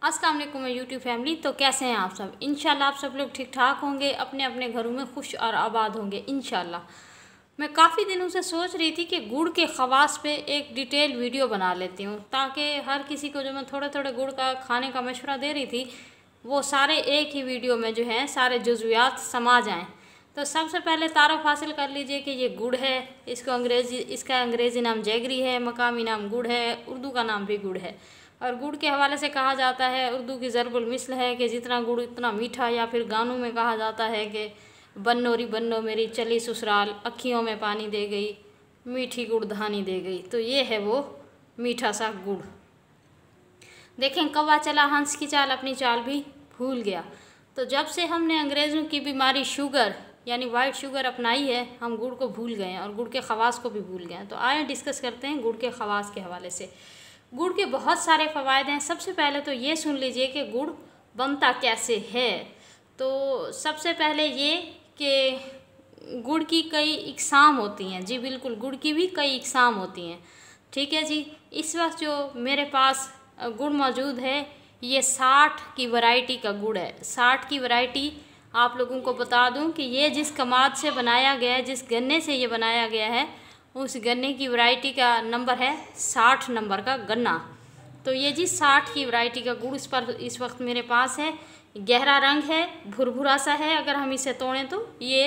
अस्सलाम वालेकुम YouTube family. तो कैसे हैं आप सब? इंशाल्लाह आप सब लोग ठीक ठाक होंगे, अपने अपने घरों में खुश और आबाद होंगे इंशाल्लाह। मैं काफ़ी दिनों से सोच रही थी कि गुड़ के ख़वास पे एक डिटेल वीडियो बना लेती हूँ, ताकि हर किसी को जो मैं थोड़े थोड़े गुड़ का खाने का मशवरा दे रही थी वो सारे एक ही वीडियो में जो है सारे जुज़वियात समा जाएँ। तो सबसे पहले तारुफ हासिल कर लीजिए कि ये गुड़ है, इसका अंग्रेज़ी नाम जैगरी है, मकामी नाम गुड़ है, उर्दू का नाम भी गुड़ है। और गुड़ के हवाले से कहा जाता है, उर्दू की ज़रबुल मिसल है कि जितना गुड़ इतना मीठा, या फिर गानों में कहा जाता है कि बन्नो री बन्नो मेरी चली ससुराल, अखियों में पानी दे गई, मीठी गुड़ धानी दे गई। तो ये है वो मीठा सा गुड़। देखें, कौवा चला हंस की चाल, अपनी चाल भी भूल गया। तो जब से हमने अंग्रेज़ों की बीमारी शुगर यानी वाइट शुगर अपनाई है, हम गुड़ को भूल गए हैं और गुड़ के ख़वास को भी भूल गए हैं। तो आइए डिस्कस करते हैं गुड़ के ख़वास के हवाले से। गुड़ के बहुत सारे फ़वायद हैं। सबसे पहले तो ये सुन लीजिए कि गुड़ बनता कैसे है। तो सबसे पहले ये कि गुड़ की कई इकसाम होती हैं। जी बिल्कुल, गुड़ की भी कई इकसाम होती हैं। ठीक है जी। इस वक्त जो मेरे पास गुड़ मौजूद है ये 60 की वैरायटी का गुड़ है। 60 की वैरायटी आप लोगों को बता दूं कि ये जिस कमाद से बनाया गया है, जिस गन्ने से ये बनाया गया है, उस गन्ने की वैरायटी का नंबर है 60 नंबर का गन्ना। तो ये जी 60 की वैरायटी का गुड़ इस वक्त मेरे पास है। गहरा रंग है, भुरभुरा सा है। अगर हम इसे तोड़ें तो ये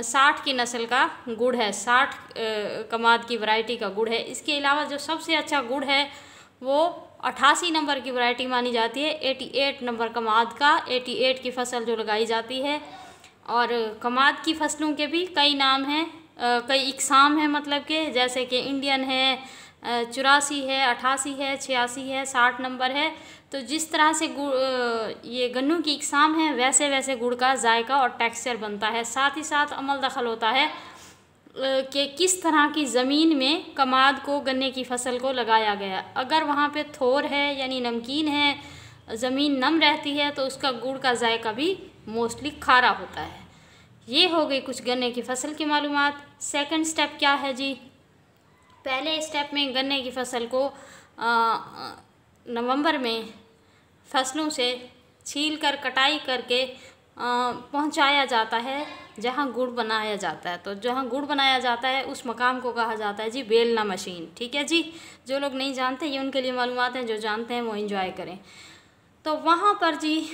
60 की नस्ल का गुड़ है, 60 कमाद की वैरायटी का गुड़ है। इसके अलावा जो सबसे अच्छा गुड़ है वो 88 नंबर की वैरायटी मानी जाती है। 88 नंबर कमाद का, 88 की फसल जो लगाई जाती है। और कमाद की फसलों के भी कई नाम हैं, कई इकसाम हैं, मतलब कि जैसे कि इंडियन है, 84 है, 88 है, 86 है, 60 नंबर है। तो जिस तरह से गुड़ ये गन्नों की इकसाम है, वैसे वैसे गुड़ का जायका और टेक्सचर बनता है। साथ ही साथ अमल दखल होता है कि किस तरह की ज़मीन में कमाद को, गन्ने की फसल को लगाया गया। अगर वहाँ पे थोर है यानी नमकीन है, ज़मीन नम रहती है, तो उसका गुड़ का जायका भी मोस्टली खारा होता है। ये हो गई कुछ गन्ने की फसल की मालूमात। सेकंड स्टेप क्या है जी? पहले स्टेप में गन्ने की फसल को नवंबर में फसलों से छील कर कटाई करके पहुंचाया जाता है जहां गुड़ बनाया जाता है। तो जहां गुड़ बनाया जाता है उस मकाम को कहा जाता है जी बेलना मशीन। ठीक है जी। जो लोग नहीं जानते ये उनके लिए मालूमात हैं, जो जानते हैं वो एंजॉय करें। तो वहां पर जी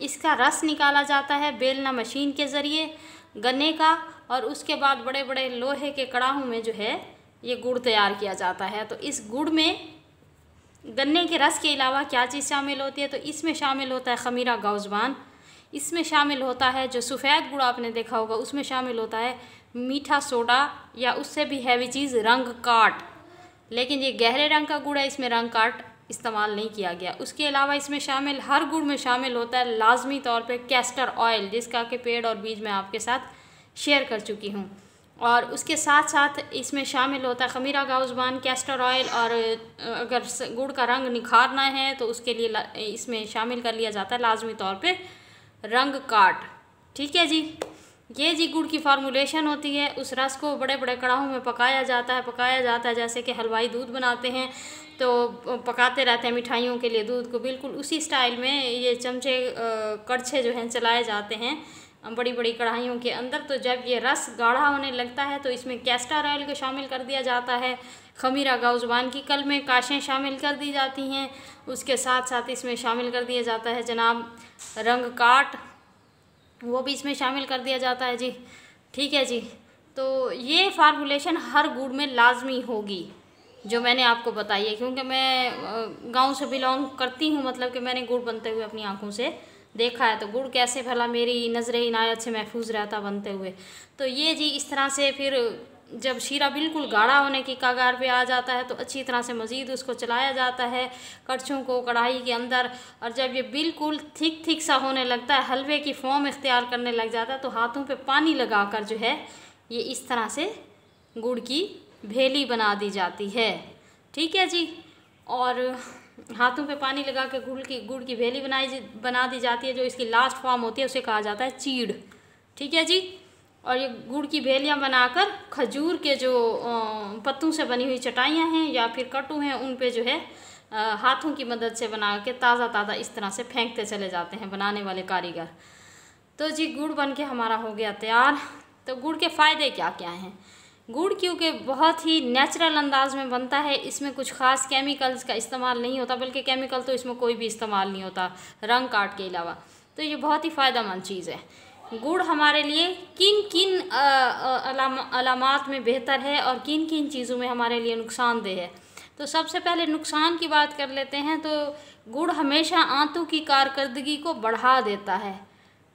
इसका रस निकाला जाता है बेलना मशीन के ज़रिए गन्ने का, और उसके बाद बड़े बड़े लोहे के कड़ाहों में जो है ये गुड़ तैयार किया जाता है। तो इस गुड़ में गन्ने के रस के अलावा क्या चीज़ शामिल होती है? तो इसमें शामिल होता है खमीरा गौज़बान, इसमें शामिल होता है जो सफ़ेद गुड़ आपने देखा होगा, उसमें शामिल होता है मीठा सोडा, या उससे भी हैवी चीज़ रंग काट। लेकिन ये गहरे रंग का गुड़ है, इसमें रंग काट इस्तेमाल नहीं किया गया। उसके अलावा इसमें शामिल, हर गुड़ में शामिल होता है लाजमी तौर पे कैस्टर ऑयल, जिसका कि पेड़ और बीज मैं आपके साथ शेयर कर चुकी हूँ। और उसके साथ साथ इसमें शामिल होता है खमीरा गौज़बान, कैस्टर ऑयल, और अगर गुड़ का रंग निखारना है तो उसके लिए इसमें शामिल कर लिया जाता है लाजमी तौर पे रंग काट। ठीक है जी। ये जी गुड़ की फार्मूलेशन होती है। उस रस को बड़े बड़े कड़ाहों में पकाया जाता है जैसे कि हलवाई दूध बनाते हैं तो पकाते रहते हैं मिठाइयों के लिए दूध को, बिल्कुल उसी स्टाइल में ये चमचे कड़छे जो हैं चलाए जाते हैं बड़ी बड़ी कढ़ाइयों के अंदर। तो जब ये रस गाढ़ा होने लगता है तो इसमें कैस्टर ऑयल को शामिल कर दिया जाता है, खमीरा गौज़बान की कल में काशें शामिल कर दी जाती हैं, उसके साथ साथ इसमें शामिल कर दिया जाता है जनाब रंग काट, वो भी इसमें शामिल कर दिया जाता है जी। ठीक है जी। तो ये फार्मूलेशन हर गुड़ में लाजमी होगी जो मैंने आपको बताई है, क्योंकि मैं गांव से बिलोंग करती हूँ, मतलब कि मैंने गुड़ बनते हुए अपनी आंखों से देखा है। तो गुड़ कैसे भला मेरी नज़र इनायत से महफूज रहता बनते हुए। तो ये जी इस तरह से फिर जब शीरा बिल्कुल गाढ़ा होने की कगार पे आ जाता है तो अच्छी तरह से मज़ीद उसको चलाया जाता है कड़छों को कढ़ाई के अंदर, और जब ये बिल्कुल थिक सा होने लगता है, हलवे की फॉर्म इख्तियार करने लग जाता है, तो हाथों पे पानी लगाकर जो है ये इस तरह से गुड़ की भेली बना दी जाती है। ठीक है जी। और हाथों पे पानी लगा के गुड़ की भेली बना दी जाती है। जो इसकी लास्ट फॉर्म होती है उसे कहा जाता है चीड़। ठीक है जी। और ये गुड़ की भेलियाँ बनाकर खजूर के जो पत्तों से बनी हुई चटाइयाँ हैं या फिर कट्टू हैं उन पे जो है हाथों की मदद से बना के ताज़ा इस तरह से फेंकते चले जाते हैं बनाने वाले कारीगर। तो जी गुड़ बन के हमारा हो गया तैयार। तो गुड़ के फ़ायदे क्या क्या हैं? गुड़ क्योंकि बहुत ही नेचुरल अंदाज में बनता है, इसमें कुछ ख़ास केमिकल्स का इस्तेमाल नहीं होता, बल्कि केमिकल तो इसमें कोई भी इस्तेमाल नहीं होता रंग काट के अलावा। तो ये बहुत ही फ़ायदेमंद चीज़ है। गुड़ हमारे लिए किन किन अलामात में बेहतर है और किन किन चीज़ों में हमारे लिए नुकसानदेह है? तो सबसे पहले नुकसान की बात कर लेते हैं। तो गुड़ हमेशा आंतों की कारकर्दगी को बढ़ा देता है,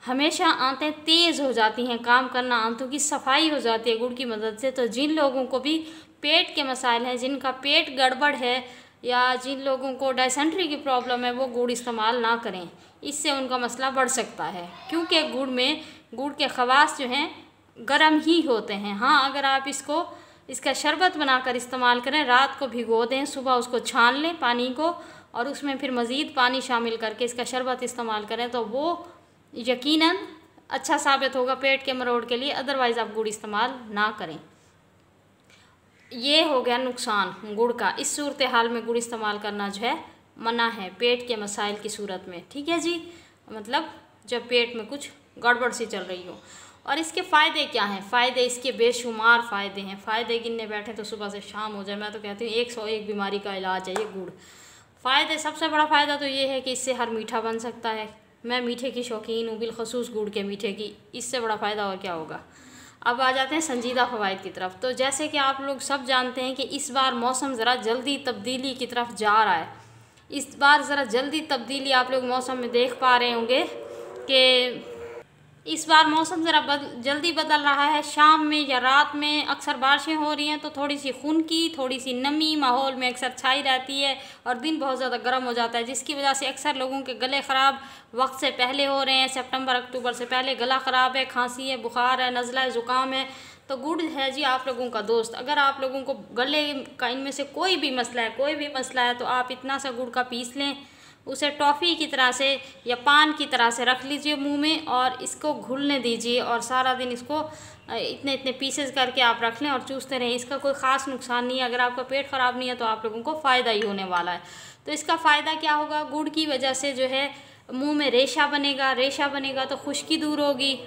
हमेशा आंतें तेज़ हो जाती हैं, काम करना, आंतों की सफाई हो जाती है गुड़ की मदद से। तो जिन लोगों को भी पेट के मसाइल हैं, जिनका पेट गड़बड़ है या जिन लोगों को डायसेंट्री की प्रॉब्लम है, वो गुड़ इस्तेमाल ना करें, इससे उनका मसला बढ़ सकता है। क्योंकि गुड़ के खवास जो हैं गर्म ही होते हैं। हाँ, अगर आप इसका शरबत बनाकर इस्तेमाल करें, रात को भिगो दें, सुबह उसको छान लें पानी को और उसमें फिर मज़ीद पानी शामिल करके इसका शरबत इस्तेमाल करें, तो वो यकीनन अच्छा साबित होगा पेट के मरोड़ के लिए। अदरवाइज़ आप गुड़ इस्तेमाल ना करें। ये हो गया नुकसान गुड़ का। इस सूरत हाल में गुड़ इस्तेमाल करना जो है मना है पेट के मसाइल की सूरत में। ठीक है जी, मतलब जब पेट में कुछ गड़बड़ सी चल रही हो। और इसके फ़ायदे क्या हैं? फ़ायदे इसके बेशुमार फ़ायदे हैं। फ़ायदे गिनने बैठे तो सुबह से शाम हो जाए। मैं तो कहती हूँ 101 बीमारी का इलाज है ये गुड़। फ़ायदे, सबसे बड़ा फ़ायदा तो ये है कि इससे हर मीठा बन सकता है। मैं मीठे की शौकीन हूँ, बिलखसूस गुड़ के मीठे की। इससे बड़ा फ़ायदा और क्या होगा। अब आ जाते हैं संजीदा फ़वाइद की तरफ। तो जैसे कि आप लोग सब जानते हैं कि इस बार मौसम ज़रा जल्दी तब्दीली की तरफ जा रहा है। इस बार ज़रा जल्दी तब्दीली आप लोग मौसम में देख पा रहे होंगे कि इस बार मौसम ज़रा जल्दी बदल रहा है। शाम में या रात में अक्सर बारिशें हो रही हैं, तो थोड़ी सी खुनकी, थोड़ी सी नमी माहौल में अक्सर छाई रहती है और दिन बहुत ज़्यादा गर्म हो जाता है, जिसकी वजह से अक्सर लोगों के गले ख़राब वक्त से पहले हो रहे हैं। सितंबर अक्टूबर से पहले गला ख़राब है, खांसी है, बुखार है, नज़ला है, ज़ुकाम है। तो गुड़ है जी आप लोगों का दोस्त। अगर आप लोगों को गले का इनमें से कोई भी मसला है तो आप इतना सा गुड़ का पीस लें, उसे टॉफ़ी की तरह से या पान की तरह से रख लीजिए मुंह में और इसको घुलने दीजिए और सारा दिन इसको इतने इतने पीसेस करके आप रख लें और चूसते रहें। इसका कोई ख़ास नुकसान नहीं है। अगर आपका पेट ख़राब नहीं है तो आप लोगों को फ़ायदा ही होने वाला है। तो इसका फ़ायदा क्या होगा? गुड़ की वजह से जो है मुंह में रेशा बनेगा तो खुश्की दूर होगी।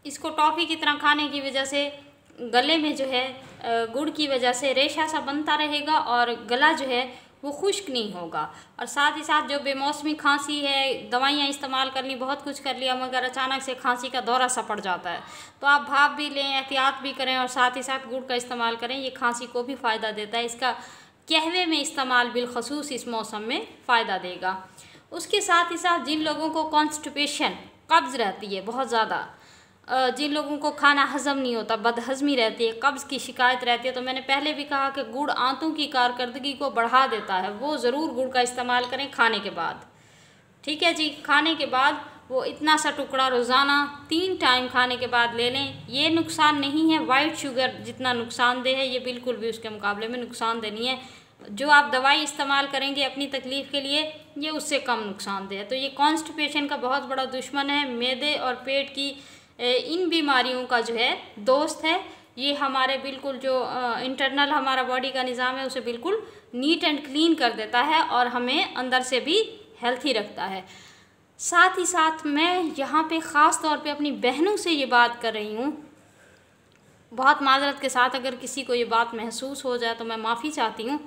इसको टॉफ़ी की तरह खाने की वजह से गले में जो है गुड़ की वजह से रेशा सा बनता रहेगा और गला जो है वो खुश्क नहीं होगा। और साथ ही साथ जो बेमौसमी खांसी है, दवाइयाँ इस्तेमाल कर ली, बहुत कुछ कर लिया, मगर अचानक से खांसी का दौरा सा पड़ जाता है, तो आप भाप भी लें, एहतियात भी करें और साथ ही साथ गुड़ का इस्तेमाल करें। ये खांसी को भी फ़ायदा देता है। इसका कहवे में इस्तेमाल बिलखसूस इस मौसम में फ़ायदा देगा। उसके साथ ही साथ जिन लोगों को कॉन्स्टिपेशन, कब्ज़ रहती है बहुत ज़्यादा, जिन लोगों को खाना हज़म नहीं होता, बदहज़मी रहती है, कब्ज़ की शिकायत रहती है, तो मैंने पहले भी कहा कि गुड़ आंतों की कारकर्दगी को बढ़ा देता है। वो ज़रूर गुड़ का इस्तेमाल करें खाने के बाद। ठीक है जी, खाने के बाद वो इतना सा टुकड़ा रोज़ाना 3 टाइम खाने के बाद ले लें। ये नुकसान नहीं है वाइट शुगर जितना नुकसानदेह है, ये बिल्कुल भी उसके मुकाबले में नुकसानदेह नहीं है। जो आप दवाई इस्तेमाल करेंगे अपनी तकलीफ़ के लिए, ये उससे कम नुकसानदेह है। तो ये कॉन्स्टिपेशन का बहुत बड़ा दुश्मन है, मैदे और पेट की इन बीमारियों का जो है दोस्त है। ये हमारे बिल्कुल जो इंटरनल हमारा बॉडी का निज़ाम है उसे बिल्कुल नीट एंड क्लीन कर देता है और हमें अंदर से भी हेल्थी रखता है। साथ ही साथ मैं यहाँ पे ख़ास तौर पे अपनी बहनों से ये बात कर रही हूँ, बहुत माजरत के साथ अगर किसी को ये बात महसूस हो जाए तो मैं माफ़ी चाहती हूँ,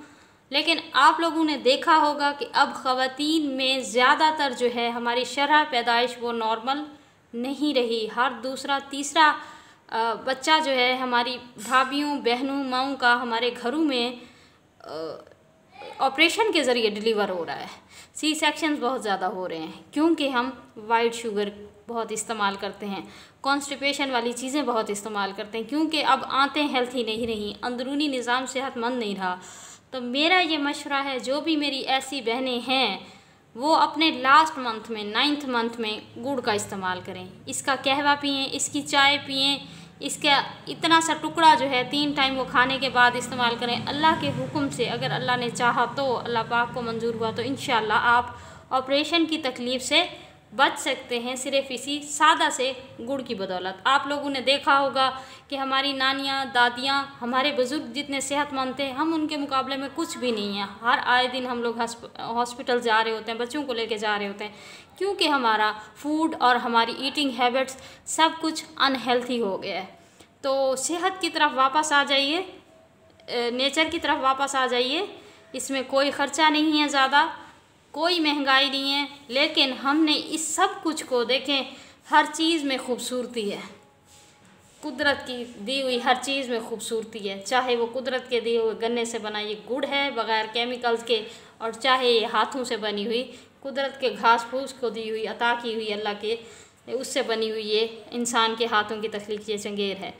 लेकिन आप लोगों ने देखा होगा कि अब ख़वातीन में ज़्यादातर जो है हमारी शरह पैदाइश वो नॉर्मल नहीं रही। हर दूसरा तीसरा बच्चा जो है हमारी भाभियों, बहनों, माओं का हमारे घरों में ऑपरेशन के ज़रिए डिलीवर हो रहा है। सी सेक्शंस बहुत ज़्यादा हो रहे हैं क्योंकि हम वाइट शुगर बहुत इस्तेमाल करते हैं, कॉन्स्टिपेशन वाली चीज़ें बहुत इस्तेमाल करते हैं, क्योंकि अब आंतें हेल्थी नहीं रही, अंदरूनी निज़ाम सेहतमंद नहीं रहा। तो मेरा ये मशवरा है, जो भी मेरी ऐसी बहनें हैं वो अपने लास्ट मंथ में 9th मंथ में गुड़ का इस्तेमाल करें। इसका कहवा पिएं, इसकी चाय पिएं, इसका इतना सा टुकड़ा जो है 3 टाइम वो खाने के बाद इस्तेमाल करें। अल्लाह के हुक्म से अगर अल्लाह ने चाहा तो, अल्लाह पाक को मंजूर हुआ तो इंशाअल्लाह आप ऑपरेशन की तकलीफ़ से बच सकते हैं सिर्फ इसी सादा से गुड़ की बदौलत। आप लोगों ने देखा होगा कि हमारी नानियाँ, दादियाँ, हमारे बुज़ुर्ग जितने सेहतमंद थे, हम उनके मुकाबले में कुछ भी नहीं है। हर आए दिन हम लोग हॉस्पिटल जा रहे होते हैं, बच्चों को लेके जा रहे होते हैं, क्योंकि हमारा फूड और हमारी ईटिंग हैबिट्स सब कुछ अनहेल्थी हो गया है। तो सेहत की तरफ वापस आ जाइए, नेचर की तरफ वापस आ जाइए। इसमें कोई ख़र्चा नहीं है ज़्यादा, कोई महंगाई नहीं है, लेकिन हमने इस सब कुछ को देखें, हर चीज़ में खूबसूरती है। कुदरत की दी हुई हर चीज़ में खूबसूरती है, चाहे वो कुदरत के दिए हुए गन्ने से बना ये गुड़ है बग़ैर केमिकल्स के, और चाहे ये हाथों से बनी हुई कुदरत के घास फूस को दी हुई अता की हुई अल्लाह के उससे बनी हुई ये इंसान के हाथों की तख्लीक ये चंगेर है।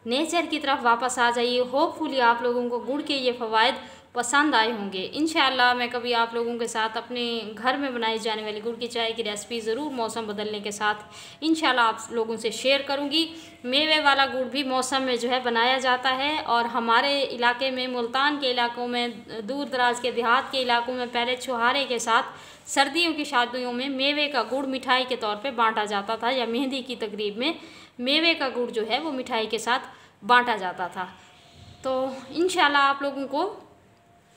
नेचर की तरफ वापस आ जाइए। होपफुली आप लोगों को गुड़ के ये फ़वाइद पसंद आए होंगे। इंशाअल्लाह मैं कभी आप लोगों के साथ अपने घर में बनाई जाने वाली गुड़ की चाय की रेसिपी ज़रूर मौसम बदलने के साथ इंशाअल्लाह आप लोगों से शेयर करूंगी। मेवे वाला गुड़ भी मौसम में जो है बनाया जाता है, और हमारे इलाके में, मुल्तान के इलाकों में, दूर दराज के देहात के इलाकों में पहले छुहारे के साथ सर्दियों की शादियों में मेवे का गुड़ मिठाई के तौर पर बाँटा जाता था, या मेहंदी की तकरीब में मेवे का गुड़ जो है वो मिठाई के साथ बाँटा जाता था। तो इंशाअल्लाह आप लोगों को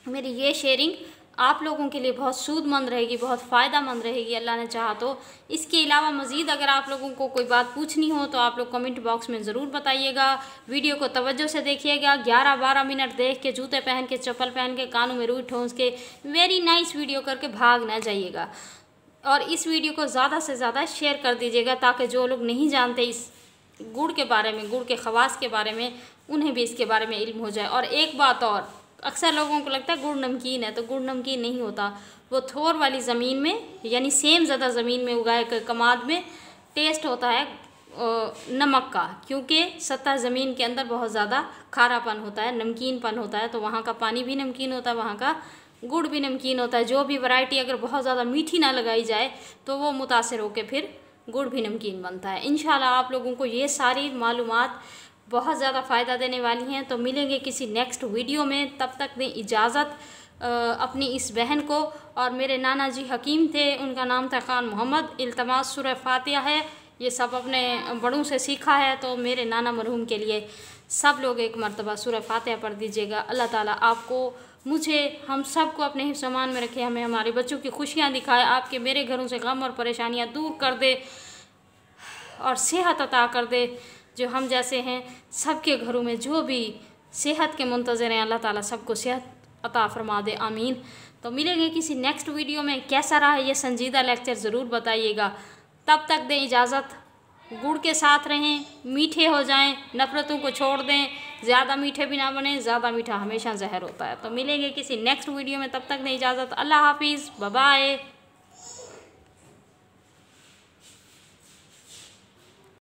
मेरी ये शेयरिंग आप लोगों के लिए बहुत सूदमंद रहेगी, बहुत फ़ायदेमंद रहेगी अल्लाह ने चाहा तो। इसके अलावा मज़ीद अगर आप लोगों को कोई बात पूछनी हो तो आप लोग कमेंट बॉक्स में ज़रूर बताइएगा। वीडियो को तवज्जो से देखिएगा, 11-12 मिनट देख के, जूते पहन के, चप्पल पहन के, कानों में रुई ठोंस के वेरी नाइस वीडियो करके भाग ना जाइएगा। और इस वीडियो को ज़्यादा से ज़्यादा शेयर कर दीजिएगा, ताकि जो लोग नहीं जानते इस गुड़ के बारे में, गुड़ के ख़वास के बारे में, उन्हें भी इसके बारे में इल्म हो जाए। और एक बात और, अक्सर लोगों को लगता है गुड़ नमकीन है, तो गुड़ नमकीन नहीं होता। वो थोर वाली ज़मीन में, यानी सेम ज़्यादा ज़मीन में उगाए कमाद में टेस्ट होता है नमक का, क्योंकि सतह ज़मीन के अंदर बहुत ज़्यादा खारापन होता है, नमकीनपन होता है। तो वहाँ का पानी भी नमकीन होता है, वहाँ का गुड़ भी नमकीन होता है। जो भी वैरायटी अगर बहुत ज़्यादा मीठी ना लगाई जाए तो वो मुतासिर होकर फिर गुड़ भी नमकीन बनता है। इंशाल्लाह आप लोगों को ये सारी मालूमात बहुत ज़्यादा फ़ायदा देने वाली हैं। तो मिलेंगे किसी नेक्स्ट वीडियो में, तब तक दें इजाज़त अपनी इस बहन को। और मेरे नाना जी हकीम थे, उनका नाम था खान मोहम्मद। इल्तमास सूरह फातिहा है, ये सब अपने बड़ों से सीखा है। तो मेरे नाना मरहूम के लिए सब लोग एक मरतबा सूरह फातिहा पढ़ दीजिएगा। अल्लाह ताला आपको, मुझे, हम सब को अपने हिफ्ज़ अमान में रखे, हमें हमारे बच्चों की खुशियाँ दिखाए, आपके मेरे घरों से गम और परेशानियाँ दूर कर दे और सेहत अता कर दे। जो हम जैसे हैं सबके घरों में जो भी सेहत के मुंतज़िर हैं, अल्लाह ताला सबको सेहत अता फरमा दे, आमीन। तो मिलेंगे किसी नेक्स्ट वीडियो में। कैसा रहा ये संजीदा लेक्चर ज़रूर बताइएगा। तब तक दें इजाज़त, गुड़ के साथ रहें, मीठे हो जाएं, नफ़रतों को छोड़ दें, ज़्यादा मीठे भी ना बने, ज़्यादा मीठा हमेशा जहर होता है। तो मिलेंगे किसी नेक्स्ट वीडियो में, तब तक दें इजाज़त। अल्लाह हाफिज़, बाय बाय।